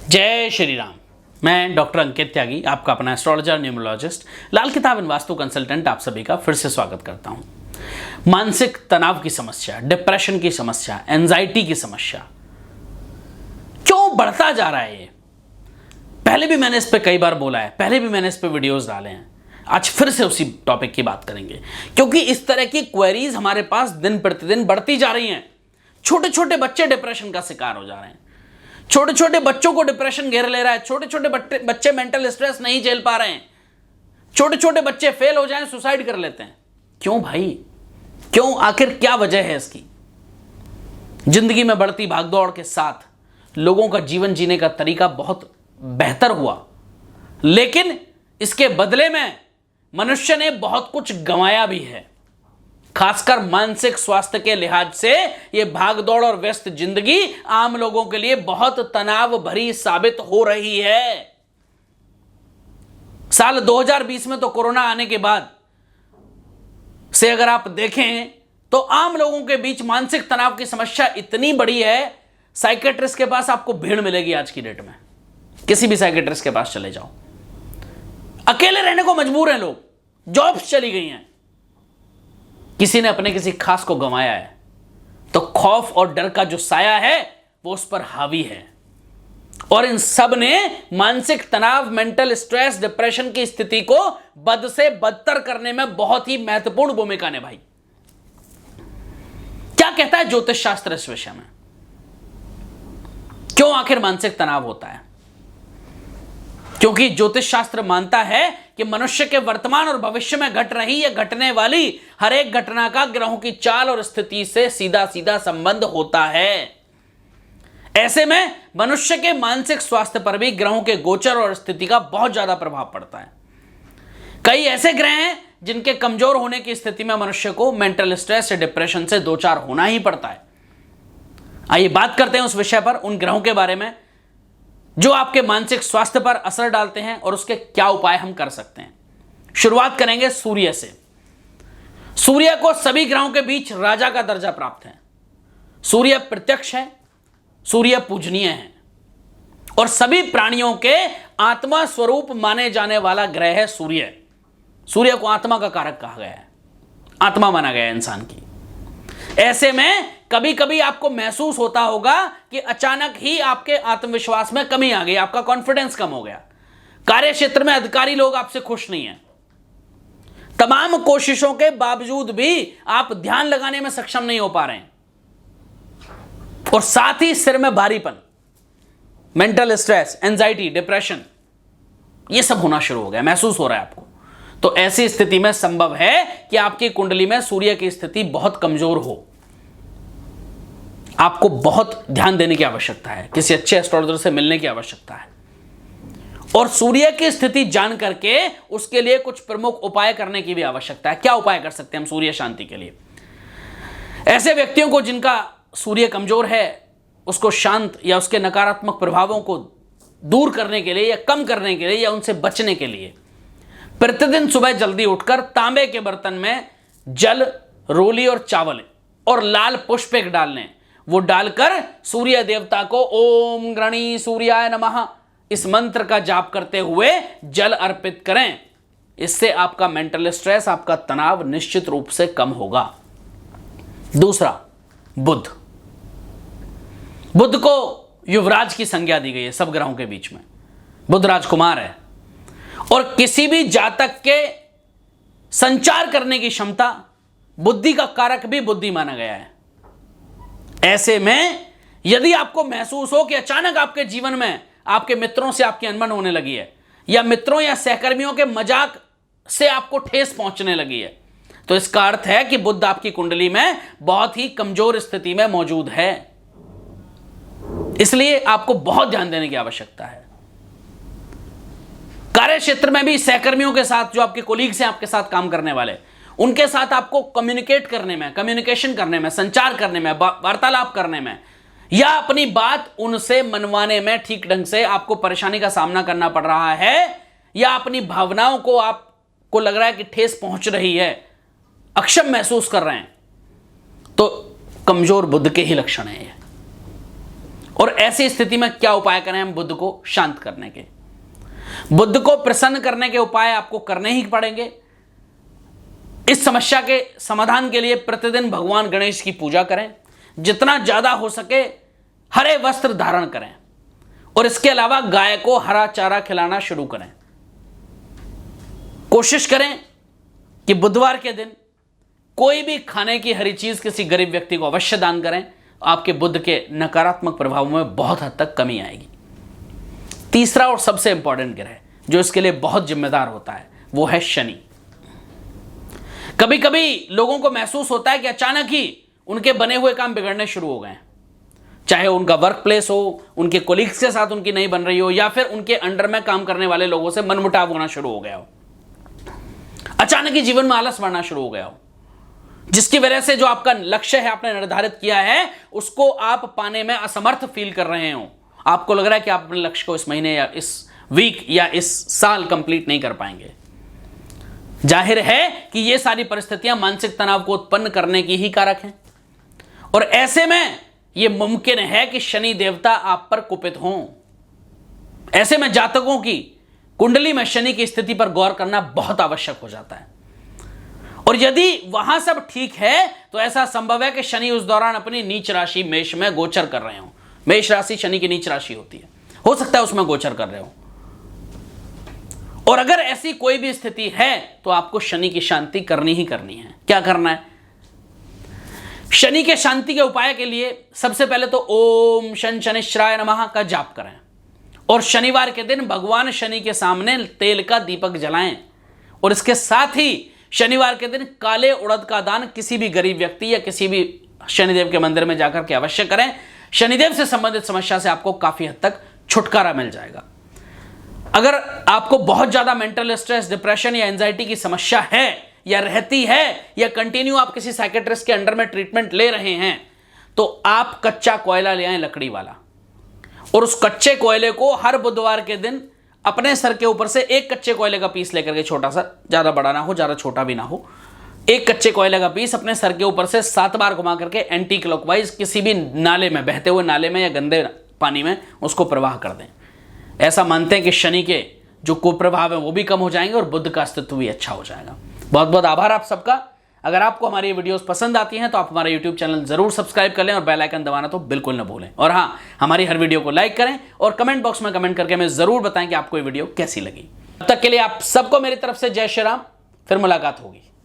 जय श्री राम। मैं डॉक्टर अंकित त्यागी, आपका अपना एस्ट्रोलॉजर न्यूमरोलॉजिस्ट, लाल किताब एंड वास्तु कंसल्टेंट, आप सभी का फिर से स्वागत करता हूं। मानसिक तनाव की समस्या, डिप्रेशन की समस्या, एंजाइटी की समस्या क्यों बढ़ता जा रहा है? ये पहले भी मैंने इस पे कई बार बोला है, पहले भी मैंने इस पे वीडियोस डाले हैं। आज फिर से उसी टॉपिक की बात करेंगे क्योंकि इस तरह की क्वेरीज हमारे पास दिन प्रतिदिन बढ़ती जा रही हैं। छोटे छोटे बच्चे डिप्रेशन का शिकार हो जा रहे हैं, छोटे छोटे बच्चों को डिप्रेशन घेर ले रहा है, छोटे छोटे बच्चे मेंटल स्ट्रेस नहीं झेल पा रहे हैं, छोटे छोटे बच्चे फेल हो जाएं सुसाइड कर लेते हैं। क्यों भाई, क्यों? आखिर क्या वजह है इसकी? जिंदगी में बढ़ती भागदौड़ के साथ लोगों का जीवन जीने का तरीका बहुत बेहतर हुआ, लेकिन इसके बदले में मनुष्य ने बहुत कुछ गंवाया भी है। खासकर मानसिक स्वास्थ्य के लिहाज से यह भागदौड़ और व्यस्त जिंदगी आम लोगों के लिए बहुत तनाव भरी साबित हो रही है। साल 2020 में तो कोरोना आने के बाद से अगर आप देखें तो आम लोगों के बीच मानसिक तनाव की समस्या इतनी बड़ी है, साइकेट्रिस्ट के पास आपको भीड़ मिलेगी। आज की डेट में किसी भी साइकेट्रिस्ट के पास चले जाओ, अकेले रहने को मजबूर हैं लोग, जॉब्स चली गई हैं, किसी ने अपने किसी खास को गंवाया है, तो खौफ और डर का जो साया है वो उस पर हावी है। और इन सब ने मानसिक तनाव, मेंटल स्ट्रेस, डिप्रेशन की स्थिति को बद से बदतर करने में बहुत ही महत्वपूर्ण भूमिका निभाई। क्या कहता है ज्योतिष शास्त्र इस विषय में? क्यों आखिर मानसिक तनाव होता है? क्योंकि ज्योतिष शास्त्र मानता है कि मनुष्य के वर्तमान और भविष्य में घट रही या घटने वाली हर एक घटना का ग्रहों की चाल और स्थिति से सीधा सीधा संबंध होता है। ऐसे में मनुष्य के मानसिक स्वास्थ्य पर भी ग्रहों के गोचर और स्थिति का बहुत ज्यादा प्रभाव पड़ता है। कई ऐसे ग्रह हैं जिनके कमजोर होने की स्थिति में मनुष्य को मेंटल स्ट्रेस या डिप्रेशन से दो चार होना ही पड़ता है। आइए बात करते हैं उस विषय पर, उन ग्रहों के बारे में जो आपके मानसिक स्वास्थ्य पर असर डालते हैं और उसके क्या उपाय हम कर सकते हैं। शुरुआत करेंगे सूर्य से। सूर्य को सभी ग्रहों के बीच राजा का दर्जा प्राप्त है। सूर्य प्रत्यक्ष है, सूर्य पूजनीय है और सभी प्राणियों के आत्मा स्वरूप माने जाने वाला ग्रह है सूर्य। सूर्य को आत्मा का कारक कहा गया है, आत्मा माना गया है इंसान की। ऐसे में कभी कभी आपको महसूस होता होगा कि अचानक ही आपके आत्मविश्वास में कमी आ गई, आपका कॉन्फिडेंस कम हो गया, कार्य क्षेत्र में अधिकारी लोग आपसे खुश नहीं हैं, तमाम कोशिशों के बावजूद भी आप ध्यान लगाने में सक्षम नहीं हो पा रहे हैं, और साथ ही सिर में भारीपन, मेंटल स्ट्रेस, एंजाइटी, डिप्रेशन, यह सब होना शुरू हो गया, महसूस हो रहा है आपको। तो ऐसी स्थिति में संभव है कि आपकी कुंडली में सूर्य की स्थिति बहुत कमजोर हो। आपको बहुत ध्यान देने की आवश्यकता है, किसी अच्छे एस्ट्रोलॉजर से मिलने की आवश्यकता है और सूर्य की स्थिति जान करके उसके लिए कुछ प्रमुख उपाय करने की भी आवश्यकता है। क्या उपाय कर सकते हैं हम सूर्य शांति के लिए? ऐसे व्यक्तियों को जिनका सूर्य कमजोर है, उसको शांत या उसके नकारात्मक प्रभावों को दूर करने के लिए या कम करने के लिए या उनसे बचने के लिए प्रतिदिन सुबह जल्दी उठकर तांबे के बर्तन में जल, रोली और चावल और लाल पुष्प डालने, वो डालकर सूर्य देवता को ओम गृणी सूर्याय नमः इस मंत्र का जाप करते हुए जल अर्पित करें। इससे आपका मेंटल स्ट्रेस, आपका तनाव निश्चित रूप से कम होगा। दूसरा, बुध। बुध को युवराज की संज्ञा दी गई है सब ग्रहों के बीच में। बुध राजकुमार है और किसी भी जातक के संचार करने की क्षमता, बुद्धि का कारक भी बुद्धि माना गया है। ऐसे में यदि आपको महसूस हो कि अचानक आपके जीवन में आपके मित्रों से आपकी अनबन होने लगी है या मित्रों या सहकर्मियों के मजाक से आपको ठेस पहुंचने लगी है, तो इसका अर्थ है कि बुध आपकी कुंडली में बहुत ही कमजोर स्थिति में मौजूद है। इसलिए आपको बहुत ध्यान देने की आवश्यकता है। कार्य क्षेत्र में भी सहकर्मियों के साथ, जो आपके कोलीग्स हैं, आपके साथ काम करने वाले, उनके साथ आपको कम्युनिकेट करने में, कम्युनिकेशन करने में, संचार करने में, वार्तालाप करने में या अपनी बात उनसे मनवाने में ठीक ढंग से आपको परेशानी का सामना करना पड़ रहा है या अपनी भावनाओं को आपको लग रहा है कि ठेस पहुंच रही है, अक्षम महसूस कर रहे हैं, तो कमजोर बुध के ही लक्षण है ये। और ऐसी स्थिति में क्या उपाय करें हम बुध को शांत करने के? बुध को प्रसन्न करने के उपाय आपको करने ही पड़ेंगे। इस समस्या के समाधान के लिए प्रतिदिन भगवान गणेश की पूजा करें, जितना ज्यादा हो सके हरे वस्त्र धारण करें, और इसके अलावा गाय को हरा चारा खिलाना शुरू करें। कोशिश करें कि बुधवार के दिन कोई भी खाने की हरी चीज किसी गरीब व्यक्ति को अवश्य दान करें। आपके बुध के नकारात्मक प्रभावों में बहुत हद तक कमी आएगी। तीसरा और सबसे इंपॉर्टेंट ग्रह जो इसके लिए बहुत जिम्मेदार होता है वो है शनि। कभी कभी लोगों को महसूस होता है कि अचानक ही उनके बने हुए काम बिगड़ने शुरू हो गए हैं, चाहे उनका वर्क प्लेस हो, उनके कोलीग्स के साथ उनकी नहीं बन रही हो, या फिर उनके अंडर में काम करने वाले लोगों से मनमुटाव होना शुरू हो गया हो, अचानक ही जीवन में आलस बढ़ना शुरू हो गया हो, जिसकी वजह से जो आपका लक्ष्य है आपने निर्धारित किया है उसको आप पाने में असमर्थ फील कर रहे हो। आपको लग रहा है कि आप अपने लक्ष्य को इस महीने या इस वीक या इस साल कंप्लीट नहीं कर पाएंगे। जाहिर है कि ये सारी परिस्थितियां मानसिक तनाव को उत्पन्न करने की ही कारक हैं, और ऐसे में यह मुमकिन है कि शनि देवता आप पर कुपित हों। ऐसे में जातकों की कुंडली में शनि की स्थिति पर गौर करना बहुत आवश्यक हो जाता है, और यदि वहां सब ठीक है तो ऐसा संभव है कि शनि उस दौरान अपनी नीच राशि मेष में गोचर कर रहे हो। मेष राशि शनि की नीच राशि होती है, हो सकता है उसमें गोचर कर रहे हो। और अगर ऐसी कोई भी स्थिति है तो आपको शनि की शांति करनी ही करनी है। क्या करना है? शनि के शांति के उपाय के लिए सबसे पहले तो ओम शन शनिश्चराय नमः का जाप करें, और शनिवार के दिन भगवान शनि के सामने तेल का दीपक जलाएं, और इसके साथ ही शनिवार के दिन काले उड़द का दान किसी भी गरीब व्यक्ति या किसी भी शनिदेव के मंदिर में जाकर के अवश्य करें। शनिदेव से संबंधित समस्या से आपको काफी हद तक छुटकारा मिल जाएगा। अगर आपको बहुत ज्यादा मेंटल स्ट्रेस, डिप्रेशन या एंजाइटी की समस्या है या रहती है, या कंटिन्यू आप किसी साइकेट्रिस्ट के अंडर में ट्रीटमेंट ले रहे हैं, तो आप कच्चा कोयला ले आएं, लकड़ी वाला, और उस कच्चे कोयले को हर बुधवार के दिन अपने सर के ऊपर से एक कच्चे कोयले का पीस लेकर के, छोटा सा, ज्यादा बड़ा ना हो ज्यादा छोटा भी ना हो, एक कच्चे कोयले का पीस अपने सर के ऊपर से 7 बार घुमा करके एंटी क्लॉकवाइज किसी भी नाले में, बहते हुए नाले में या गंदे पानी में उसको प्रवाह कर दें। ऐसा मानते हैं कि शनि के जो कुप्रभाव है वो भी कम हो जाएंगे और बुध का अस्तित्व भी अच्छा हो जाएगा। बहुत बहुत आभार आप सबका। अगर आपको हमारी वीडियोस पसंद आती हैं तो आप हमारा यूट्यूब चैनल जरूर सब्सक्राइब कर लें, और बेल आइकन दबाना तो बिल्कुल न भूलें। और हाँ, हमारी हर वीडियो को लाइक करें और कमेंट बॉक्स में कमेंट करके हमें जरूर बताएं कि आपको ये वीडियो कैसी लगी। तब तक के लिए आप सबको मेरी तरफ से जय श्री राम। फिर मुलाकात होगी।